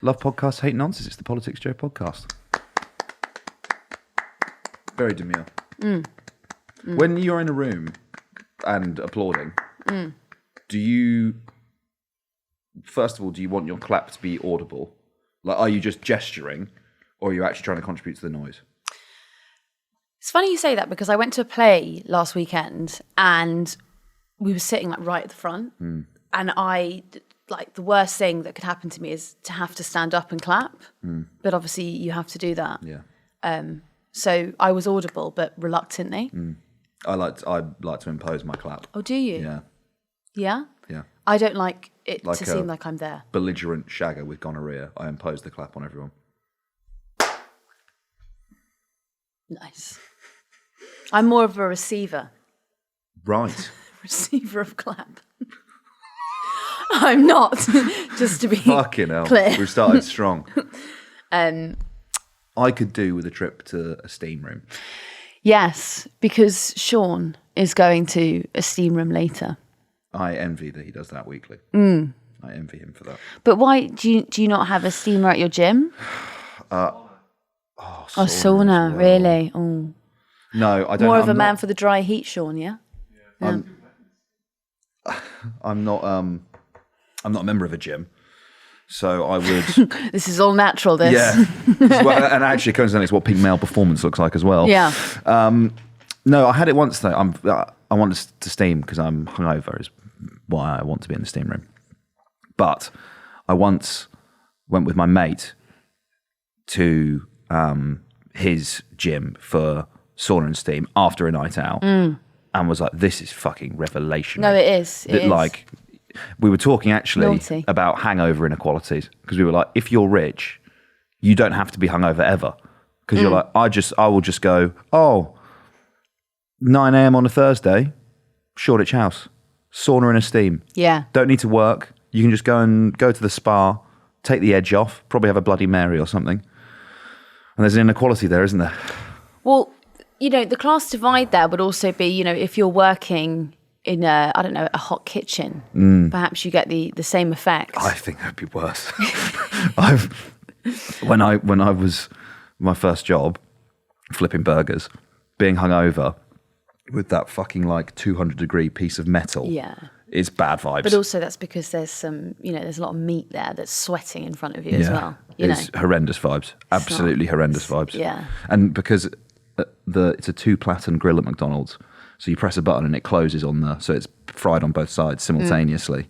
Love podcasts, hate nonsense. It's the PoliticsJOE podcast. Very demure. When you're in a room and applauding, do you, first of all, do you want your clap to be audible? Like, are you just gesturing, or are you actually trying to contribute to the noise? It's funny you say that because I went to a play last weekend and we were sitting like right at the front, and the worst thing that could happen to me is to have to stand up and clap. But obviously you have to do that. Yeah. So I was audible, but reluctantly. I like to impose my clap. Oh, do you? Yeah. Yeah? Yeah. I don't like it Like to seem like I'm there. Belligerent shagger with gonorrhea. I impose the clap on everyone. Nice. I'm more of a receiver. Right. Receiver of clap. I'm not, just to be Fucking hell. clear. We've started strong. I could do with a trip to a steam room. Yes, because Sean is going to a steam room later. I envy that he does that weekly. I envy him for that. But why do you not have a steamer at your gym? Sauna, well. really? Oh. No, I don't. More of a man for the dry heat, Sean, yeah? I'm not a member of a gym, so I would. This is all natural, this. Yeah, well, and actually, coincidentally, it's what peak male performance looks like as well. Yeah. No, I had it once though. I want to steam because I'm hungover. Is why I want to be in the steam room. But I once went with my mate to his gym for sauna and steam after a night out, and was like, "This is fucking revelation." No, it is. It is. Like, we were talking actually Naughty. about hangover inequalities because we were like, if you're rich, you don't have to be hungover ever because you're like, I will just go, 9 a.m. on a Thursday, Shoreditch House, sauna and a steam. Yeah. Don't need to work. You can just go to the spa, take the edge off, probably have a Bloody Mary or something. And there's an inequality there, isn't there? Well, the class divide there would also be, if you're working in a hot kitchen, perhaps you get the same effect. I think that'd be worse. When I was my first job, flipping burgers, being hungover with that fucking 200-degree piece of metal, is bad vibes. But also that's because there's some, there's a lot of meat there that's sweating in front of you as well. It's horrendous vibes. Absolutely horrendous vibes. Yeah. And because it's a 2-platten grill at McDonald's, so you press a button and it closes so it's fried on both sides simultaneously.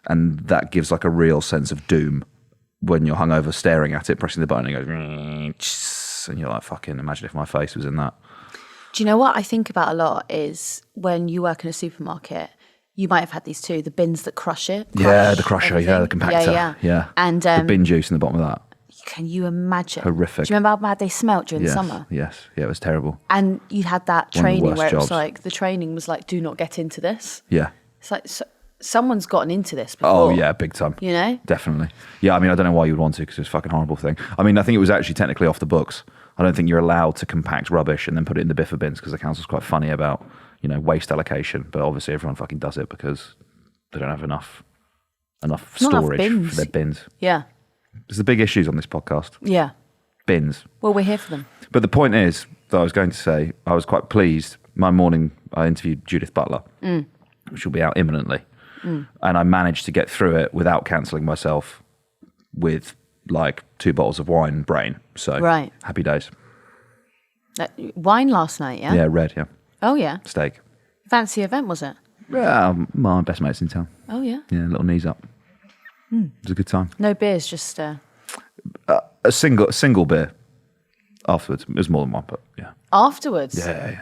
And that gives a real sense of doom when you're hungover staring at it, pressing the button and it goes, and you're like, fucking imagine if my face was in that. Do you know what I think about a lot is when you work in a supermarket, you might have had these too, the bins that crush it. The crusher, everything. the compactor. Yeah. And the bin juice in the bottom of that. Can you imagine? Horrific. Do you remember how bad they smelt during the summer? Yes. Yeah, it was terrible. And you had that One of the training worst where it was jobs. the training was do not get into this. Yeah. It's someone's gotten into this before. Oh, yeah, big time. Definitely. Yeah, I mean, I don't know why you would want to because it's a fucking horrible thing. I mean, I think it was actually technically off the books. I don't think you're allowed to compact rubbish and then put it in the biffa bins because the council's quite funny about, waste allocation. But obviously everyone fucking does it because they don't have enough storage for their bins. Yeah. There's the big issues on this podcast. Yeah. Bins. Well, we're here for them. But the point is, that I was going to say, I was quite pleased. My morning, I interviewed Judith Butler, which will be out imminently. And I managed to get through it without cancelling myself with 2 bottles of wine and brain. So, happy days. Wine last night, yeah? Yeah, red, yeah. Oh, yeah. Steak. Fancy event, was it? Yeah, my best mate's in town. Oh, yeah. Yeah, little knees up. It was a good time. No beers, just... A single beer afterwards. It was more than one, but yeah. Afterwards? Yeah.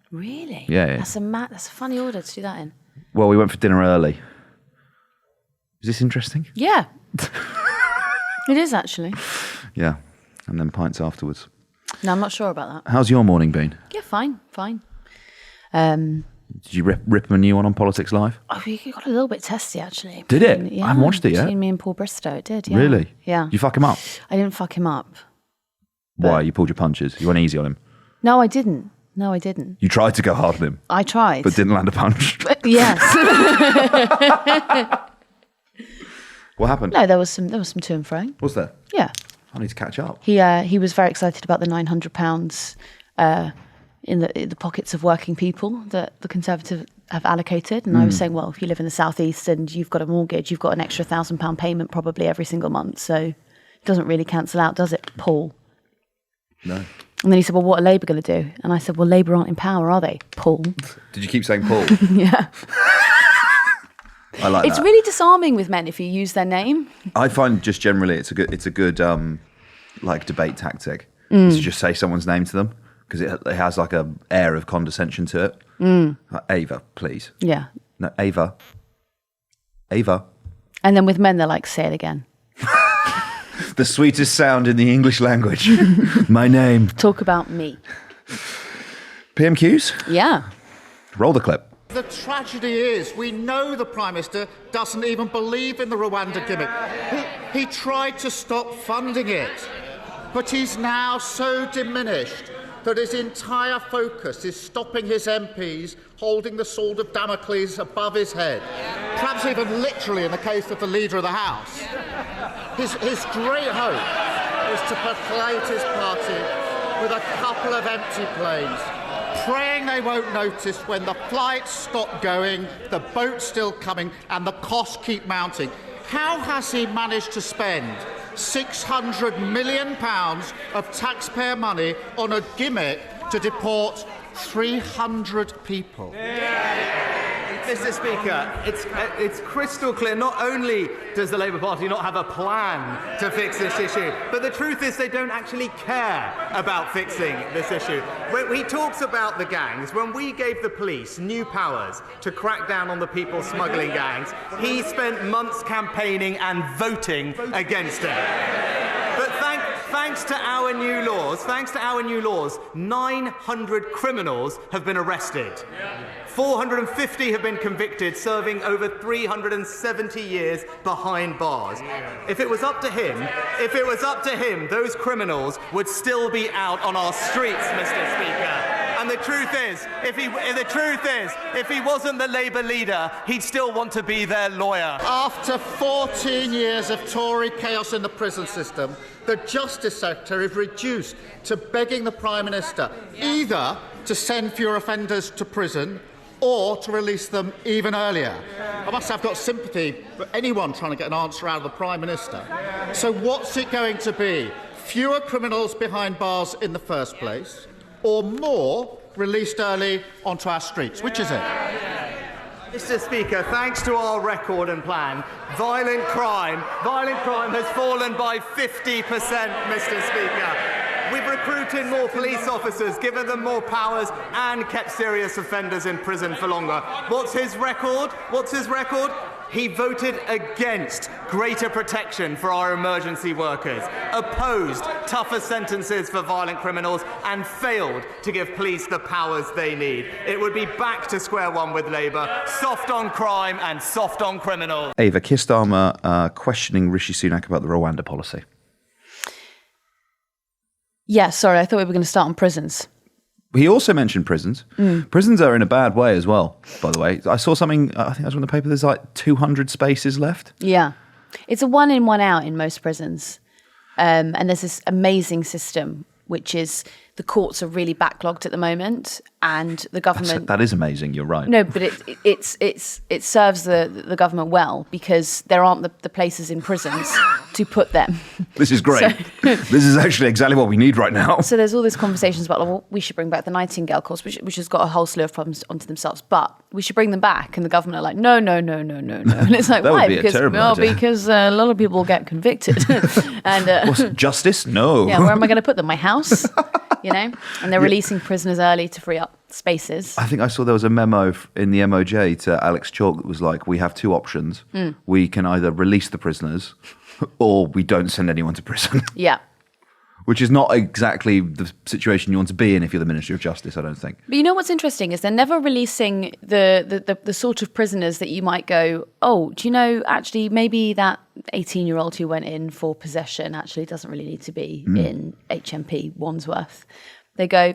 Really? Yeah. That's a funny order to do that in. Well, we went for dinner early. Is this interesting? Yeah. It is, actually. Yeah. And then pints afterwards. No, I'm not sure about that. How's your morning been? Yeah, fine. Did you rip them a new one on Politics Live? Oh, we got a little bit testy, actually. Did it? Yeah, I haven't watched it yet. Between me and Paul Bristow, it did, yeah. Really? Yeah. You fuck him up? I didn't fuck him up. Why? You pulled your punches? You went easy on him? No, I didn't. You tried to go hard on him? I tried. But didn't land a punch? Yes. What happened? No, there was some to and fro. Was there? Yeah. I need to catch up. He was very excited about the £900 in the pockets of working people that the Conservatives have allocated. And I was saying, well, if you live in the southeast and you've got a mortgage, you've got an extra £1,000 payment probably every single month. So it doesn't really cancel out, does it, Paul? No. And then he said, well, what are Labour going to do? And I said, well, Labour aren't in power, are they, Paul? Did you keep saying Paul? Yeah. I like It's that. really disarming with men if you use their name. I find just generally it's a good like debate tactic to just say someone's name to them because it has like a air of condescension to it. Like, Ava, please. Yeah. No, Ava. And then with men, they're like, say it again. The sweetest sound in the English language. My name. Talk about me. PMQs? Yeah. Roll the clip. The tragedy is, we know the Prime Minister doesn't even believe in the Rwanda gimmick. He tried to stop funding it, but he's now so diminished that his entire focus is stopping his MPs holding the sword of Damocles above his head. Perhaps even literally in the case of the Leader of the House. His great hope is to percolate his party with a couple of empty planes, praying they won't notice when the flights stop going, the boat's still coming, and the costs keep mounting. How has he managed to spend £600 million of taxpayer money on a gimmick to deport 300 people? Mr. Speaker, it's crystal clear. Not only does the Labour Party not have a plan to fix this issue, but the truth is they don't actually care about fixing this issue. When he talks about the gangs, when we gave the police new powers to crack down on the people smuggling gangs, he spent months campaigning and voting against it. But thanks to our new laws, 900 criminals have been arrested. 450 have been convicted, serving over 370 years behind bars. If it was up to him, those criminals would still be out on our streets, Mr. Speaker. And the truth is, if he wasn't the Labour leader, he'd still want to be their lawyer. After 14 years of Tory chaos in the prison system, the Justice Secretary is reduced to begging the Prime Minister either to send fewer offenders to prison or to release them even earlier. I must have got sympathy for anyone trying to get an answer out of the Prime Minister. So what's it going to be? Fewer criminals behind bars in the first place, or more released early onto our streets? Which is it? Mr. Speaker, thanks to our record and plan, violent crime has fallen by 50%, Mr. Speaker. We've recruited more police officers, given them more powers, and kept serious offenders in prison for longer. What's his record? He voted against greater protection for our emergency workers, opposed tougher sentences for violent criminals, and failed to give police the powers they need. It would be back to square one with Labour, soft on crime and soft on criminals. Ava, Keir Starmer questioning Rishi Sunak about the Rwanda policy. Yeah, sorry, I thought we were going to start on prisons. He also mentioned prisons. Prisons are in a bad way as well, by the way. I saw something, I think I was on the paper, there's like 200 spaces left. Yeah. It's a one in, one out in most prisons. And there's this amazing system, which is the courts are really backlogged at the moment, and the government... That is amazing, you're right. No, but it serves the government well because there aren't the places in prisons to put them. This is great. This is actually exactly what we need right now. So there's all these conversations about, well, we should bring back the Nightingale course, which has got a whole slew of problems onto themselves, but we should bring them back. And the government are like, no. And it's like, That why? would be a terrible idea. Because a lot of people get convicted. And What's justice? No. yeah, where am I going to put them? My house? You know? And they're releasing prisoners early to free up spaces. I think I saw there was a memo in the MOJ to Alex Chalk that was like, we have two options. We can either release the prisoners or we don't send anyone to prison. Yeah. Which is not exactly the situation you want to be in if you're the Ministry of Justice, I don't think. But you know what's interesting is they're never releasing the sort of prisoners that you might go, oh, do you know, actually, maybe that 18-year-old who went in for possession actually doesn't really need to be in HMP Wandsworth. They go,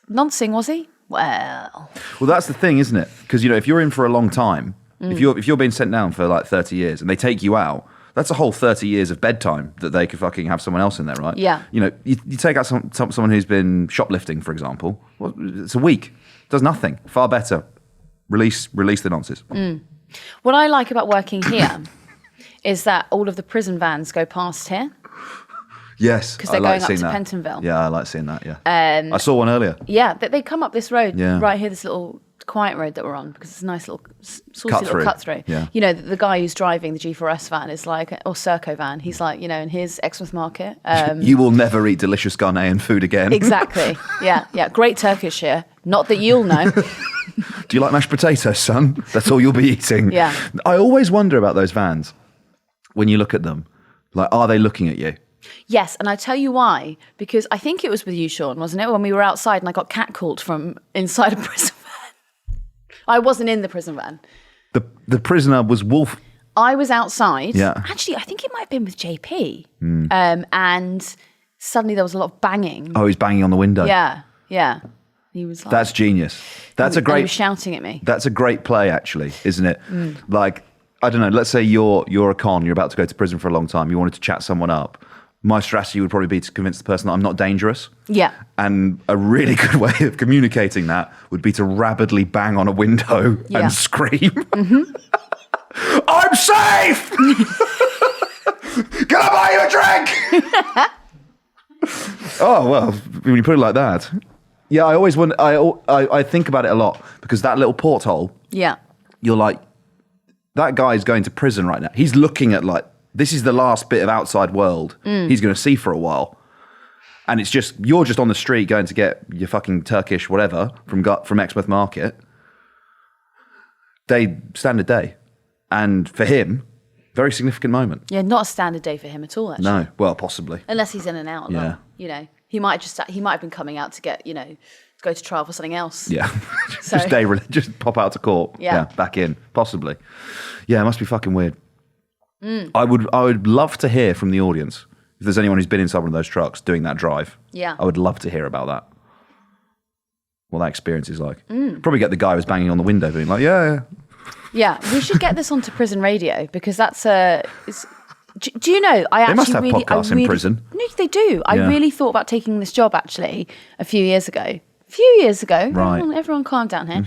noncing, was he? Well, that's the thing, isn't it? Because, you know, if you're in for a long time, if you're being sent down for like 30 years and they take you out, That's a whole 30 years of bedtime that they could fucking have someone else in there, right? Yeah. You know, you take out someone who's been shoplifting, for example. Well, it's a week. Does nothing. Far better. Release the nonsense. What I like about working here is that all of the prison vans go past here. Yes, Because they're I like going up seeing to that. Pentonville. Yeah, I like seeing that, yeah. I saw one earlier. Yeah, they come up this road Yeah. right here, this little quiet road that we're on, because it's a nice little saucy Cut little through. cut through. Yeah. You know, the guy who's driving the G4S van is like, or Serco van, he's like, you know, in his Exmouth market. You will never eat delicious Ghanaian food again. Exactly. Yeah. Great Turkish here. Not that you'll know. Do you like mashed potatoes, son? That's all you'll be eating. Yeah. I always wonder about those vans when you look at them. Like, are they looking at you? Yes, and I tell you why. Because I think it was with you, Sean, wasn't it? When we were outside and I got catcalled from inside a prison van. I wasn't in the prison van. The prisoner was Wolf. I was outside. Yeah. Actually, I think it might have been with JP. And suddenly there was a lot of banging. Oh, he's banging on the window. Yeah. He was like... That's genius. That's a and he great... was shouting at me. That's a great play, actually, isn't it? Like, I don't know, let's say you're a con, you're about to go to prison for a long time, you wanted to chat someone up. My strategy would probably be to convince the person that I'm not dangerous. Yeah. And a really good way of communicating that would be to rapidly bang on a window Yeah. and scream, I'm safe! Can I buy you a drink? Oh, well, when you put it like that. Yeah, I always wonder, I think about it a lot, because that little porthole, Yeah. you're like, that guy's going to prison right now. He's looking at like, this is the last bit of outside world he's going to see for a while. And it's just, you're just on the street going to get your fucking Turkish whatever from Exmouth Market. Standard day. And for him, very significant moment. Yeah, not a standard day for him at all, actually. No, well, possibly. Unless he's in and out. Yeah. Like, you know, he might have been coming out to get, you know, to go to trial for something else. Yeah. So- just pop out to court. Yeah. Back in, possibly. Yeah, it must be fucking weird. I would love to hear from the audience if there's anyone who's been inside one of those trucks doing that drive. Yeah. I would love to hear about that. What that experience is like. Probably get the guy who's banging on the window being like, yeah. Yeah, we should get this onto prison radio, because that's do you know, They must have podcasts in prison. No, they do. I Yeah. really thought about taking this job, actually, a few years ago. Right. Everyone calm down here.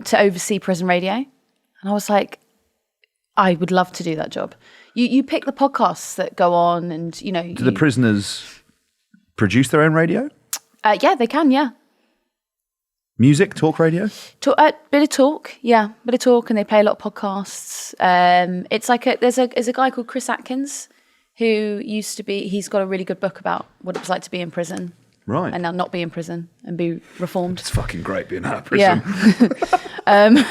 To oversee prison radio. And I was like, I would love to do that job. You pick the podcasts that go on, and, you know... Do the prisoners produce their own radio? Yeah, they can, yeah. Music, talk radio? Bit of talk, and they play a lot of podcasts. It's like there's a guy called Chris Atkins who he's got a really good book about what it was like to be in prison. Right. And now not be in prison and be reformed. It's fucking great being out of prison. Yeah.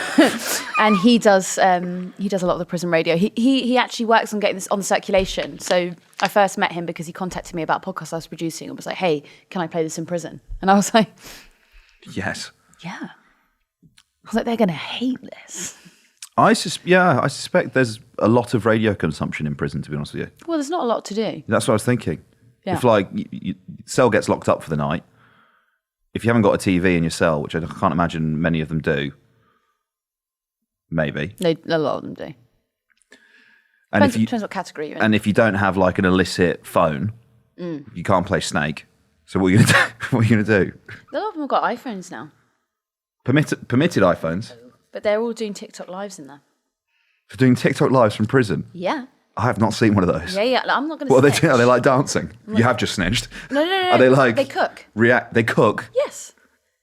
And he does a lot of the prison radio. He actually works on getting this on circulation. So I first met him because he contacted me about a podcast I was producing and was like, hey, can I play this in prison? And I was like, Yes. yeah. I was like, they're going to hate this. I suspect there's a lot of radio consumption in prison, to be honest with you. Well, there's not a lot to do. That's what I was thinking. Yeah. If like cell gets locked up for the night, if you haven't got a TV in your cell, which I can't imagine many of them do, maybe. A lot of them do. And Depends what category you're in. And if you don't have like an illicit phone, you can't play Snake. So what are you gonna do? What are you gonna do? A lot of them have got iPhones now, Permitted iPhones but they're all doing TikTok lives in there. for doing TikTok lives from prison. Yeah. I have not seen one of those. Yeah. I'm not going to. What are they doing? Are they like dancing? You have just snitched. No. Are they like They cook. They cook Yes.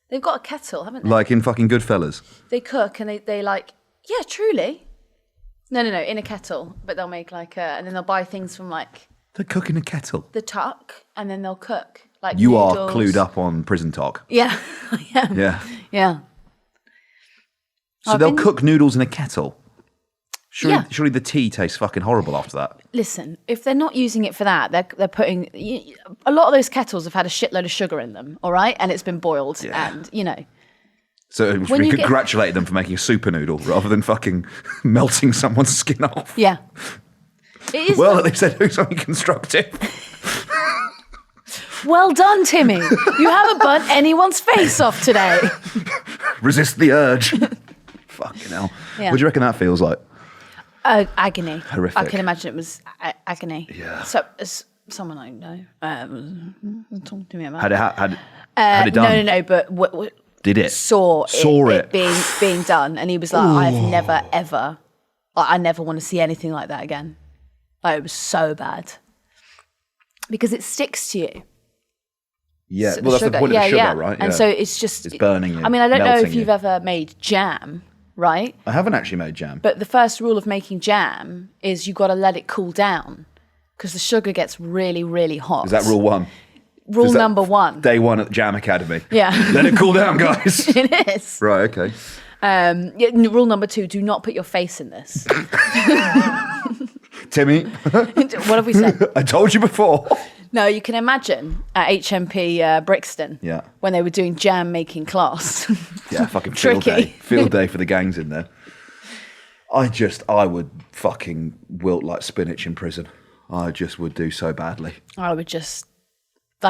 They've got a kettle, haven't they? like in fucking Goodfellas. They cook and they like. Yeah, truly. No. In a kettle, but they'll make like and then they'll buy things from like They cook in a kettle. the tuck, and then they'll cook like. You noodles. are clued up on prison talk. Yeah. Yeah. Yeah. So I've they'll been- cook noodles in a kettle. Yeah. Surely the tea tastes fucking horrible after that. Listen, if they're not using it for that, they're putting a lot of those kettles have had a shitload of sugar in them, all right, and it's been boiled, and you know. So When we you congratulate them for making a super noodle rather than fucking melting someone's skin off. Yeah. It is Well, at least they're doing something constructive. well done, Timmy. You haven't burnt anyone's face off today. Resist the urge. Fucking hell. Yeah. What do you reckon that feels like? Agony. Horrific. I can imagine it was agony. Yeah. So, as someone I know was talking to me about Had it done? No, but Did it? saw it being done, and he was like, I've never ever, like, I never want to see anything like that again. Like, it was so bad because it sticks to you. Yeah, So well, that's the point of the sugar, right? And Yeah. so it's just... It's burning you, I mean, I don't know melting if you've you. ever made jam, right? I haven't actually made jam. But the first rule of making jam is you've got to let it cool down because the sugar gets really, really hot. Is that rule one? Rule Is that number one. Day one at the Jam Academy. Yeah. Let it cool down, guys. It is. Right, okay. Rule number 2, do not put your face in this. Timmy, What have we said? I told you before. No, you can imagine at HMP Brixton Yeah. when they were doing jam making class. Yeah, fucking field Tricky. day. Field day for the gangs in there. I would fucking wilt like spinach in prison. I just would do so badly. I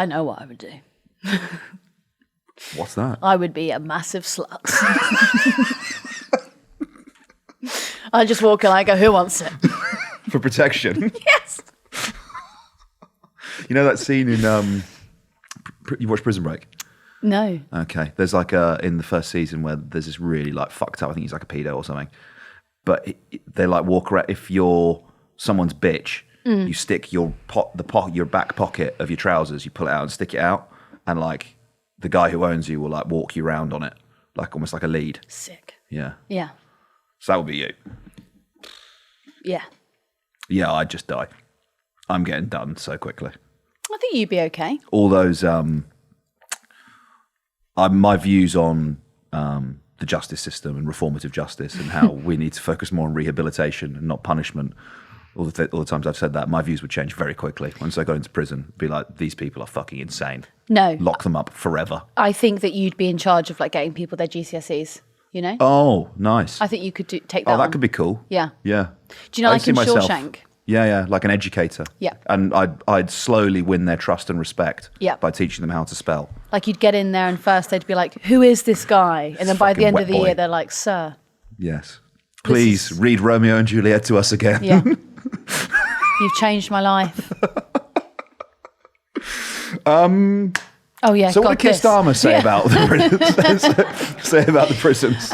know what I would do. What's that? I would be a massive slut. I just walk in and I go, who wants it? For protection. Yes. You know that scene in you watch Prison Break? No. Okay. There's like in the first season where there's this really like fucked up, I think he's like a pedo or something. But they like walk around, if you're someone's bitch, you stick your back pocket of your trousers, you pull it out and stick it out, and like the guy who owns you will like walk you around on it, like almost like a lead. Sick. Yeah. Yeah. So that would be you. Yeah. Yeah, I'd just die. I'm getting done so quickly. I think you'd be okay. All those my views on the justice system and reformative justice and how we need to focus more on rehabilitation and not punishment. All the times I've said that, my views would change very quickly. Once I got into prison, be like, these people are fucking insane. No. Lock them up forever. I think that you'd be in charge of like getting people their GCSEs, you know? Oh, nice. I think you could take that that on. could be cool. Yeah. Yeah. Do you know, I like see in myself- Shawshank? Yeah, like an educator. Yeah. And I'd slowly win their trust and respect Yeah. by teaching them how to spell. Like you'd get in there and first they'd be like, who is this guy? And then by the Fucking end wet of the boy. year, they're like, sir. Yes. Please read Romeo and Juliet to us again. Yeah. You've changed my life. Oh yeah. So God, what did Keir this. Starmer say Yeah. about the prisons? Say about the prisons.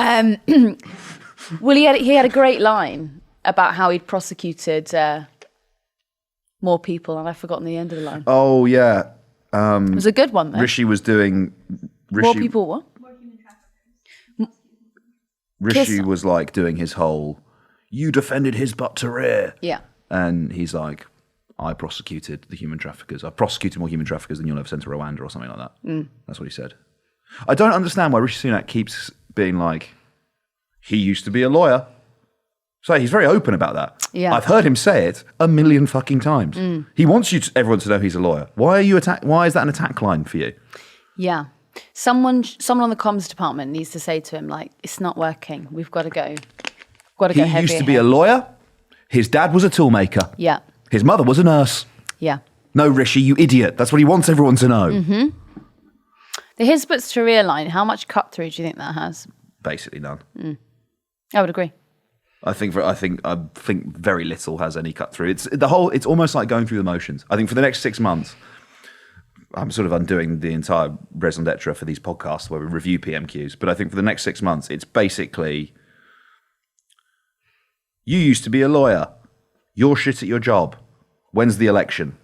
Well, he had a great line about how he'd prosecuted more people, and I've forgotten the end of the line. Oh yeah. It was a good one, though. Rishi was doing. More people what? Rishi Kiss- was like doing his whole. You defended his butt to rear. Yeah. And he's like, I prosecuted the human traffickers. I prosecuted more human traffickers than you'll ever send to Rwanda or something like that. That's what he said. I don't understand why Rishi Sunak keeps being like, he used to be a lawyer. So he's very open about that. Yeah. I've heard him say it a million fucking times. He wants everyone to know he's a lawyer. Why are you Why is that an attack line for you? Yeah. Someone on the comms department needs to say to him, like, it's not working. We've got to go. He used to be a lawyer. His dad was a toolmaker. Yeah. His mother was a nurse. Yeah. No, Rishi, you idiot. That's what he wants everyone to know. Mm-hmm. The his but to rear line, how much cut through do you think that has? Basically none. I would agree. I think very little has any cut through. It's almost like going through the motions. I think for the next 6 months, I'm sort of undoing the entire raison d'etre for these podcasts where we review PMQs. But I think for the next 6 months, it's basically, you used to be a lawyer. You're shit at your job. When's the election?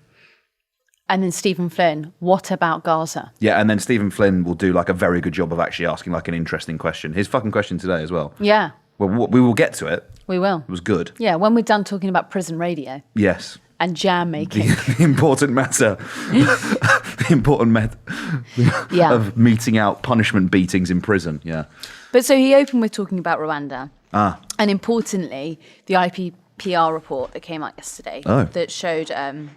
And then Stephen Flynn, what about Gaza? Yeah, and then Stephen Flynn will do like a very good job of actually asking like an interesting question. His fucking question today as well. Yeah, Well, we will get to it. we will. It was good. Yeah, when we're done talking about prison radio Yes. and jam making. The important matter. The important Yeah. of meting out punishment beatings in prison. Yeah. But so he opened with talking about Rwanda. Ah. And importantly, the IPPR report that came out yesterday that showed, it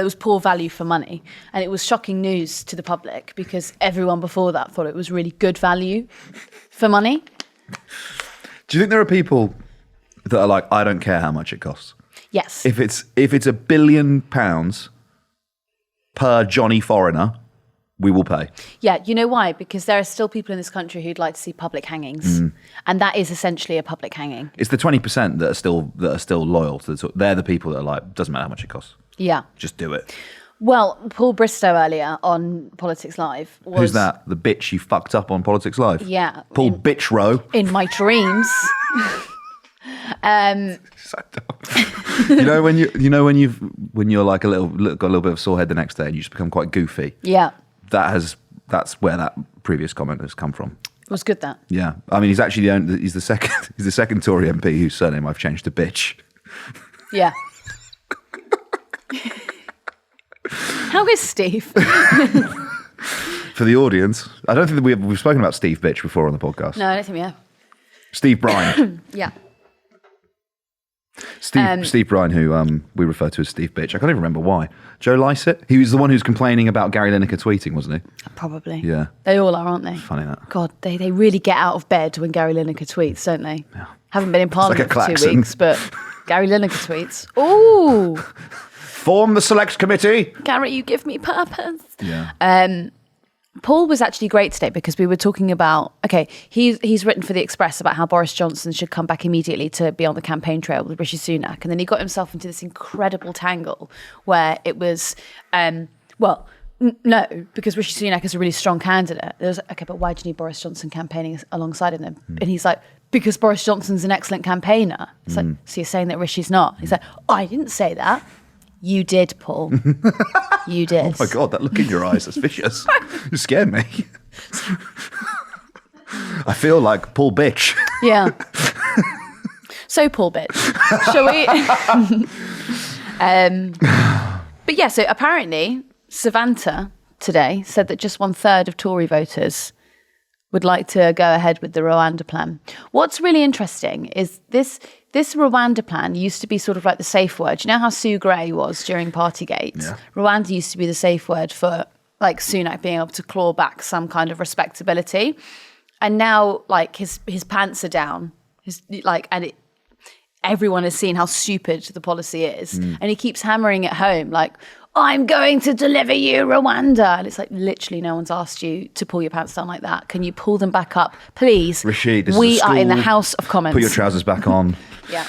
was poor value for money. And it was shocking news to the public because everyone before that thought it was really good value for money. Do you think there are people that are like, I don't care how much it costs? Yes. If it's £1 billion per Johnny Foreigner, we will pay. Yeah, you know why? Because there are still people in this country who'd like to see public hangings, and that is essentially a public hanging. It's the 20% that are still loyal to the. They're the people that are like, doesn't matter how much it costs. Yeah, Just do it. Well, Paul Bristow earlier on Politics Live was... Who's that? The bitch you fucked up on Politics Live? Yeah. Paul Bitch Row. In my dreams. So dumb. when you're like got a little bit of sore head the next day and you just become quite goofy. Yeah. That's where that previous comment has come from. It was good, that. Yeah. I mean, he's actually he's the second Tory MP whose surname I've changed to bitch. Yeah. How is Steve? For the audience, I don't think that we've spoken about Steve Bitch before on the podcast. No, I don't think we have. Steve Bryan. Yeah. Steve Bryan, who we refer to as Steve Bitch. I can't even remember why. Joe Lycett? He was the one who's complaining about Gary Lineker tweeting, wasn't he? Probably. Yeah. They all are, aren't they? Funny that. God, they really get out of bed when Gary Lineker tweets, don't they? Yeah. Haven't been in Parliament like a for 2 weeks, but Gary Lineker tweets. Ooh. Form the select committee. Gary, you give me purpose. Yeah. Paul was actually great today because we were talking about, okay, he's written for The Express about how Boris Johnson should come back immediately to be on the campaign trail with Rishi Sunak. And then he got himself into this incredible tangle where it was, no, because Rishi Sunak is a really strong candidate. There was, okay, but why do you need Boris Johnson campaigning alongside of him? And he's like, because Boris Johnson's an excellent campaigner. It's like, so you're saying that Rishi's not? He's like, I didn't say that. You did, Paul. You did. Oh my God, that look in your eyes, that's vicious. You scared me. I feel like Paul Bitch. Yeah. So, Paul Bitch, shall we? But yeah, so apparently Savanta today said that just 1/3 of Tory voters would like to go ahead with the Rwanda plan. What's really interesting is this Rwanda plan used to be sort of like the safe word. You know how Sue Gray was during Partygate? Yeah. Rwanda used to be the safe word for like Sunak being able to claw back some kind of respectability. And now like his pants are down. Everyone has seen how stupid the policy is. And he keeps hammering it home like, I'm going to deliver you Rwanda. And it's like, literally no one's asked you to pull your pants down like that. Can you pull them back up, please? Rishi, we are in the House of Commons. Put your trousers back on. Yeah.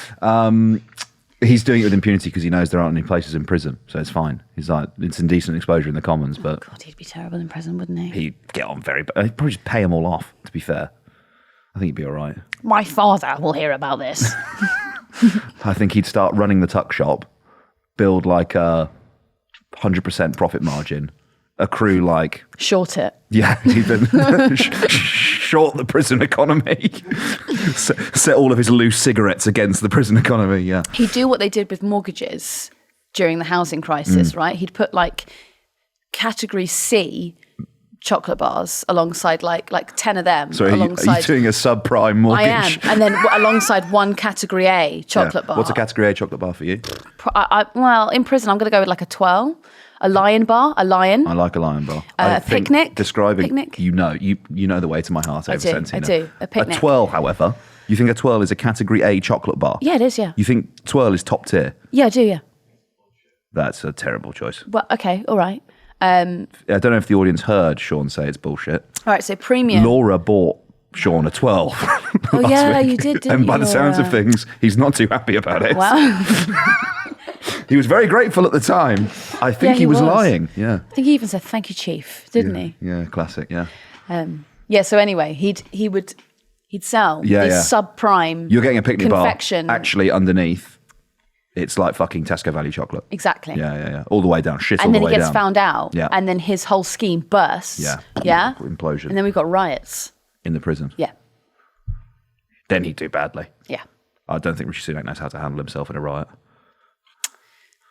He's doing it with impunity because he knows there aren't any places in prison, so it's fine. He's like, it's indecent exposure in the Commons, but... God, he'd be terrible in prison, wouldn't he? He'd get on very... He'd probably just pay them all off, to be fair. I think he'd be all right. My father will hear about this. I think he'd start running the tuck shop, build like a 100% profit margin, accrue like... Short it. Yeah, even short the prison economy. Set all of his loose cigarettes against the prison economy, yeah. He'd do what they did with mortgages during the housing crisis, right? He'd put like category C chocolate bars alongside like 10 of them. So are you doing a subprime mortgage? I am. And then alongside one category A chocolate bar. What's a category A chocolate bar for you? Well, in prison, I'm going to go with like a twirl. A lion bar, a lion. I like a lion bar. A picnic. Describing, picnic. You know the way to my heart. I do. A picnic. A twirl, however, you think a twirl is a category A chocolate bar? Yeah, it is, yeah. You think twirl is top tier? Yeah, I do, yeah. That's a terrible choice. Well, okay, all right. I don't know if the audience heard Sean say it's bullshit. All right, so premium. Laura bought Sean a 12. Oh, yeah, you did, didn't And by you, the sounds of Laura? things, he's not too happy about it. Wow. He was very grateful at the time. I think he was lying. Yeah. I think he even said, thank you, Chief, didn't he? Yeah, classic, yeah. Yeah, so anyway, he'd sell this subprime You're getting a picnic confection. bar. Actually, underneath, it's like fucking Tesco Valley chocolate. Exactly. Yeah. All the way down. Shit all and the then way he gets down. found out. Yeah. And then his whole scheme bursts. Yeah. Yeah. Implosion. And then we've got riots. In the prison. Yeah. Then he'd do badly. Yeah. I don't think Rishi Sunak knows how to handle himself in a riot.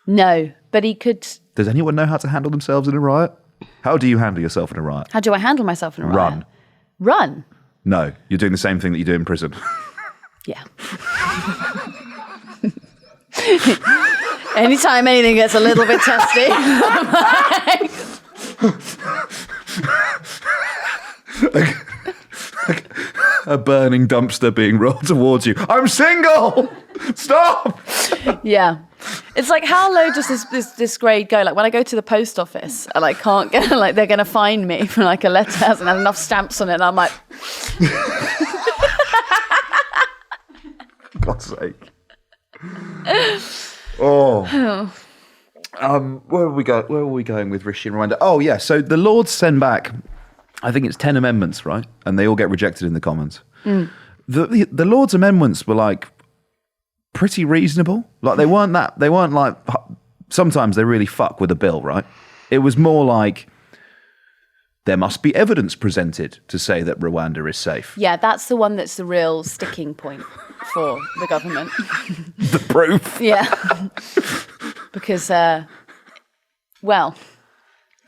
No, but he could. Does anyone know how to handle themselves in a riot? How do you handle yourself in a riot? How do I handle myself in a riot? Run. No, you're doing the same thing that you do in prison. Yeah. Anytime anything gets a little bit testy. A burning dumpster being rolled towards you. I'm single! Stop! Yeah. It's like, how low does this grade go? Like when I go to the post office and I can't get, like, they're going to find me for like a letter that hasn't had enough stamps on it, and I'm like, God's sake. Oh. Where were we going with Rishi and Rwanda? Oh yeah, so the Lords send back, I think it's 10 amendments, right? And they all get rejected in the Commons. The Lords' amendments were like pretty reasonable. Like they weren't like, sometimes they really fuck with a bill, right? It was more like, there must be evidence presented to say that Rwanda is safe. yeah, that's the one that's the real sticking point for the government. The proof. Yeah. Because, well,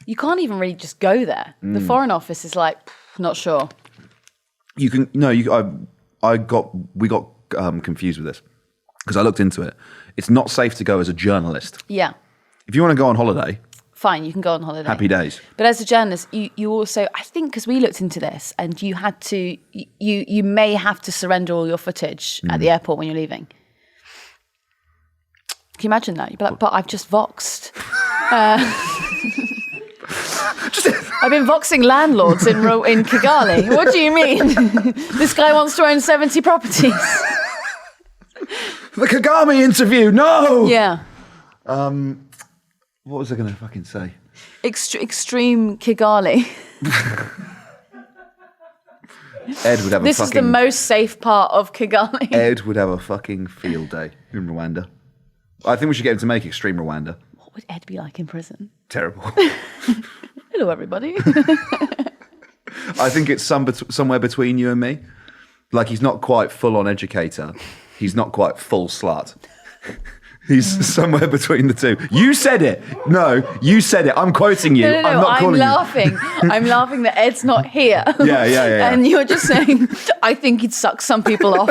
you can't even really just go there. The Foreign Office is like, not sure. We got confused with this because I looked into it. It's not safe to go as a journalist. Yeah. If you want to go on holiday, Fine, you can go on holiday. happy days. But as a journalist, you also, I think, because we looked into this, and you had to, you may have to surrender all your footage at the airport when you're leaving. Can you imagine that? You'd be like, but I've just voxed. I've been voxing landlords in Kigali. What do you mean? This guy wants to own 70 properties. The Kagame interview, no! Yeah. What was I going to fucking say? Extreme Kigali. Ed would have This is the most safe part of Kigali. Ed would have a fucking field day in Rwanda. I think we should get him to make Extreme Rwanda. What would Ed be like in prison? Terrible. Hello, everybody. I think it's somewhere between you and me. Like, he's not quite full-on educator. He's not quite full slut. He's somewhere between the two. You said it. No, you said it. I'm quoting you. No, I'm not calling laughing. I'm laughing that Ed's not here. Yeah. And you're just saying, I think he'd suck some people off.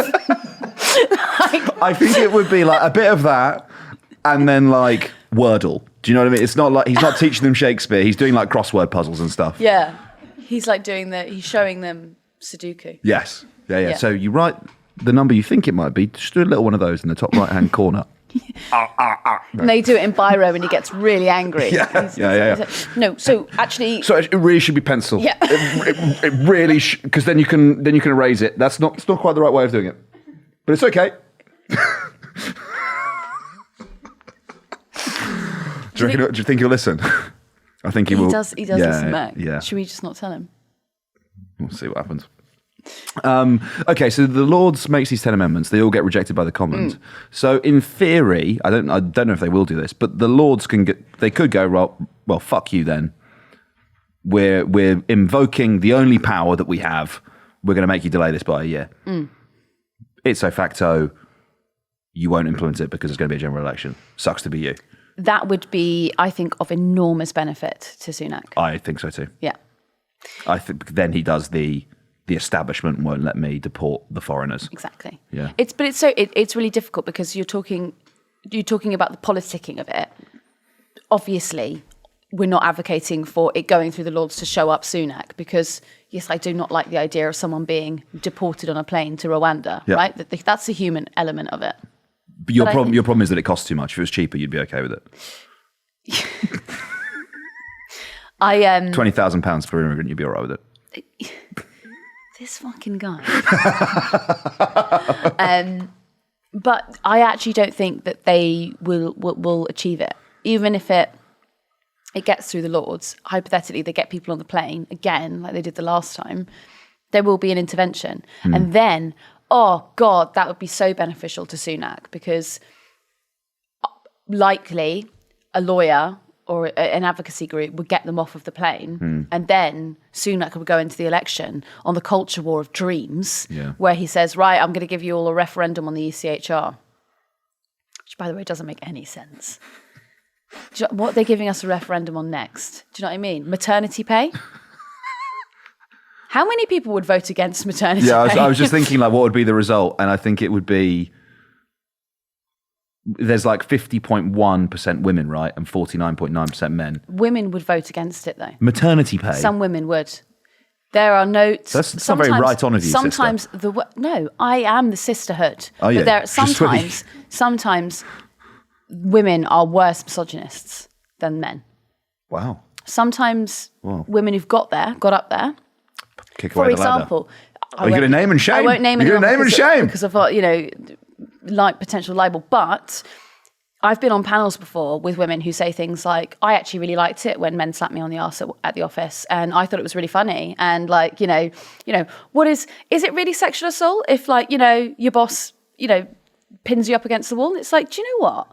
I think it would be like a bit of that and then like Wordle. Do you know what I mean? It's not like he's not teaching them Shakespeare. He's doing like crossword puzzles and stuff. Yeah. He's like he's showing them Sudoku. Yes. Yeah. So you write the number you think it might be. Just do a little one of those in the top right-hand corner. And they do it in biro and he gets really angry. Yeah. No, so actually... So it really should be pencil. Yeah. It really because then you can erase it. It's not quite the right way of doing it. But it's okay. Do you think he'll listen? I think he will. He does listen back. Yeah. Should we just not tell him? We'll see what happens. Okay, so the Lords makes these 10 amendments. They all get rejected by the Commons. So in theory, I don't know if they will do this, but the Lords could go, well, fuck you then. We're invoking the only power that we have. We're going to make you delay this by a year. Ipso facto, you won't implement it because it's going to be a general election. Sucks to be you. That would be, I think, of enormous benefit to Sunak. I think so too. Yeah. I think then he does the establishment won't let me deport the foreigners. Exactly. Yeah. It's really difficult because you're talking about the politicking of it. Obviously, we're not advocating for it going through the Lords to show up Sunak because, yes, I do not like the idea of someone being deported on a plane to Rwanda, right? That's the human element of it. But your problem is that it costs too much. If it was cheaper, you'd be okay with it. £20,000 for an immigrant, you'd be all right with it. This fucking guy. But I actually don't think that they will achieve it. Even if it gets through the Lords, hypothetically, they get people on the plane, again, like they did the last time, there will be an intervention. And then, oh God, that would be so beneficial to Sunak because likely a lawyer or an advocacy group would get them off of the plane. And then Sunak would go into the election on the culture war of dreams, where he says, right, I'm going to give you all a referendum on the ECHR. Which, by the way, doesn't make any sense. What are they giving us a referendum on next? Do you know what I mean? Maternity pay? How many people would vote against maternity pay? I was just thinking, like, what would be the result? And I think it would be... There's like 50.1% women, right? And 49.9% men. Women would vote against it, though. Maternity pay? Some women would. There are notes. That's not very right on of you, sometimes sister. No, I am the sisterhood. Oh, yeah. But sometimes women are worse misogynists than men. Wow. Sometimes women wwho've got up there. Kick away the ladder. For example, you're going to name and shame? I won't name anyone because of like potential libel. But I've been on panels before with women who say things like, I actually really liked it when men slapped me on the arse at the office, and I thought it was really funny. And like, what is it really sexual assault if like, your boss, pins you up against the wall? It's like, do you know what?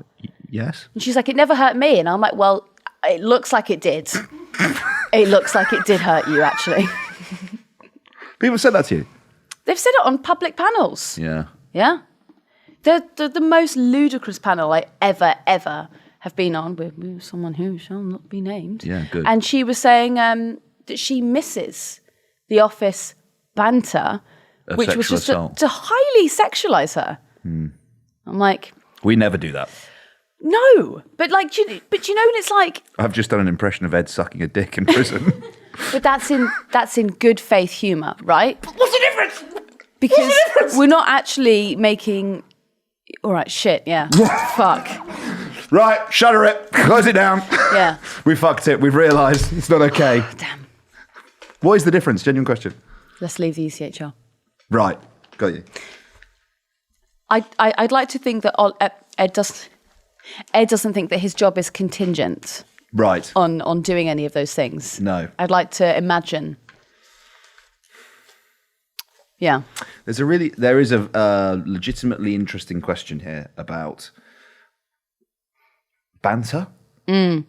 Yes. And she's like, it never hurt me. And I'm like, well, it looks like it did. It looks like it did hurt you, actually. People said that to you? They've said it on public panels. Yeah. Yeah. The most ludicrous panel I ever have been on with someone who shall not be named. Yeah, good. And she was saying that she misses the office banter, which was just to highly sexualise her. I'm like... We never do that. No, but like, when it's like... I've just done an impression of Ed sucking a dick in prison. But that's in good faith humour, right? What's the difference? Because we're not actually making... All right, shit, yeah. Fuck. Right, shutter it. Close it down. Yeah. We fucked it. We've realised it's not okay. Damn. What is the difference? Genuine question. Let's leave the ECHR. Right, got you. I'd like to think that Ed doesn't think that his job is contingent, right, on doing any of those things. No, I'd like to imagine. Yeah, there is a legitimately interesting question here about banter. There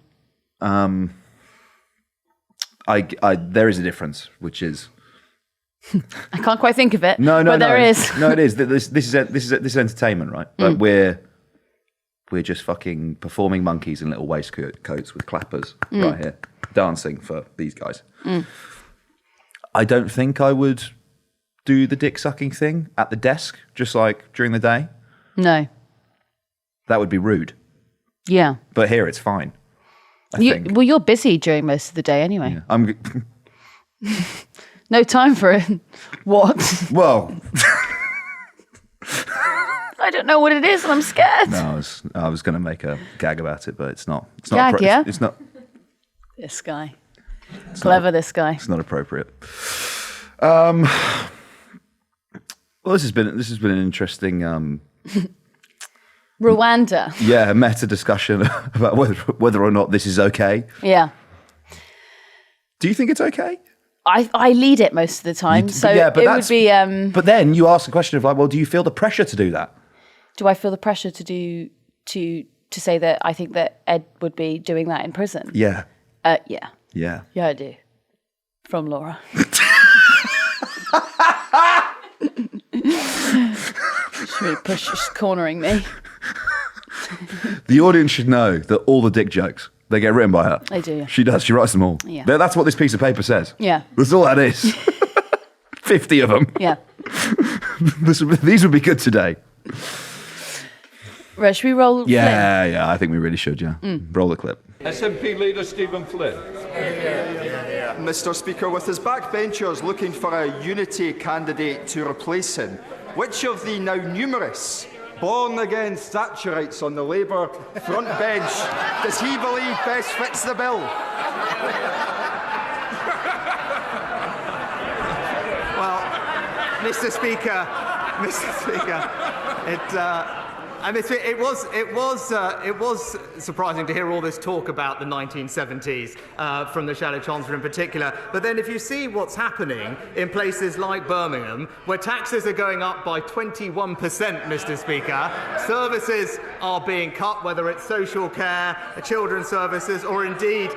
is a difference, which is. I can't quite think of it. No, but there is. No, it is. This is entertainment, right? Like we're just fucking performing monkeys in little waistcoats with clappers right here, dancing for these guys. I don't think I would do the dick sucking thing at the desk, just like during the day. No, that would be rude. Yeah, but here it's fine. I think. Well, you're busy during most of the day anyway. Yeah. I'm. No time for it. What? Well, I don't know what it is, and I'm scared. No, I was going to make a gag about it, but it's not. It's not. Gag, yeah. It's not. This guy, clever. This guy. It's not appropriate. Well, this has been an interesting. Rwanda. Yeah, meta discussion about whether or not this is okay. Yeah. Do you think it's okay? I lead it most of the time, so yeah, but it would be... But then you ask the question of like, well, do you feel the pressure to do that? Do I feel the pressure to say that I think that Ed would be doing that in prison? Yeah. Yeah. Yeah. Yeah, I do. From Laura. She's really she's cornering me. The audience should know that all the dick jokes, they get written by her. They do, yeah. She does. She writes them all. Yeah. That's what this piece of paper says. Yeah. That's all that is. 50 of them. Yeah. These would be good today. Right, should we roll Flynn? Yeah, I think we really should, yeah. Roll the clip. SNP leader Stephen Flynn. Mr. Speaker, with his backbenchers looking for a unity candidate to replace him, which of the now numerous born-again Thatcherites on the Labour front bench does he believe best fits the bill? Well, Mr. Speaker, it was surprising to hear all this talk about the 1970s from the Shadow Chancellor in particular. But then if you see what's happening in places like Birmingham, where taxes are going up by 21%, Mr. Speaker, services are being cut, whether it's social care, children's services, or indeed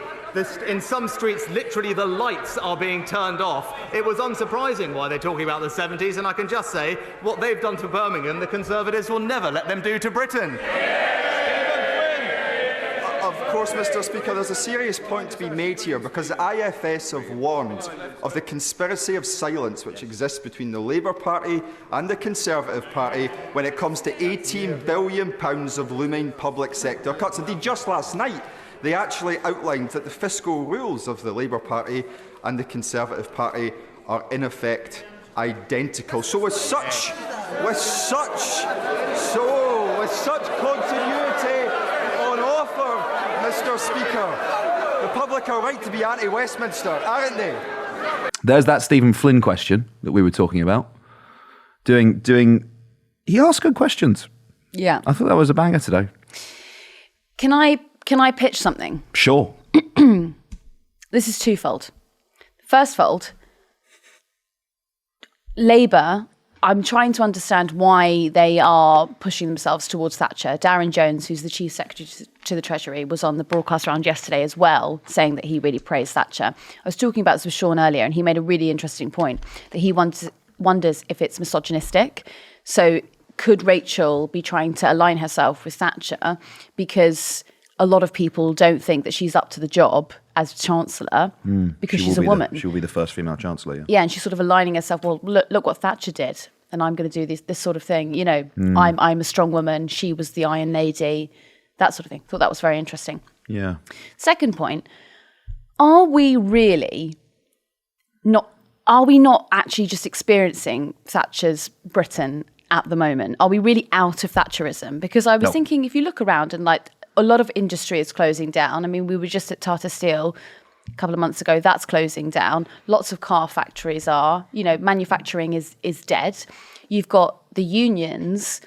in some streets, literally the lights are being turned off. It was unsurprising why they're talking about the 70s, and I can just say what they've done to Birmingham, the Conservatives will never let them do to Britain. Of course, Mr. Speaker, there's a serious point to be made here, because the IFS have warned of the conspiracy of silence which exists between the Labour Party and the Conservative Party when it comes to £18 billion of looming public sector cuts. Indeed, just last night, they actually outlined that the fiscal rules of the Labour Party and the Conservative Party are in effect identical. So with such continuity Mr. Speaker. The public are right to be anti-Westminster, aren't they? There's that Stephen Flynn question that we were talking about. He asked good questions. Yeah. I thought that was a banger today. Can I pitch something? Sure. This is twofold. First fold, Labour, I'm trying to understand why they are pushing themselves towards Thatcher. Darren Jones, who's the Chief Secretary to the Treasury, was on the broadcast round yesterday as well, saying that he really praised Thatcher. I was talking about this with Sean earlier, and he made a really interesting point that he wonders if it's misogynistic. So could Rachel be trying to align herself with Thatcher because a lot of people don't think that she's up to the job as Chancellor because she's a woman. She will be the first female Chancellor, yeah. Yeah, and she's sort of aligning herself, well, look what Thatcher did, and I'm going to do this sort of thing. You know, I'm a strong woman, she was the Iron Lady, that sort of thing. Thought that was very interesting. Yeah. Second point, are we not actually just experiencing Thatcher's Britain at the moment? Are we really out of Thatcherism? Because I was thinking, if you look around and like a lot of industry is closing down. I mean, we were just at Tata Steel a couple of months ago. That's closing down. Lots of car factories are. You know, manufacturing is dead. You've got the unions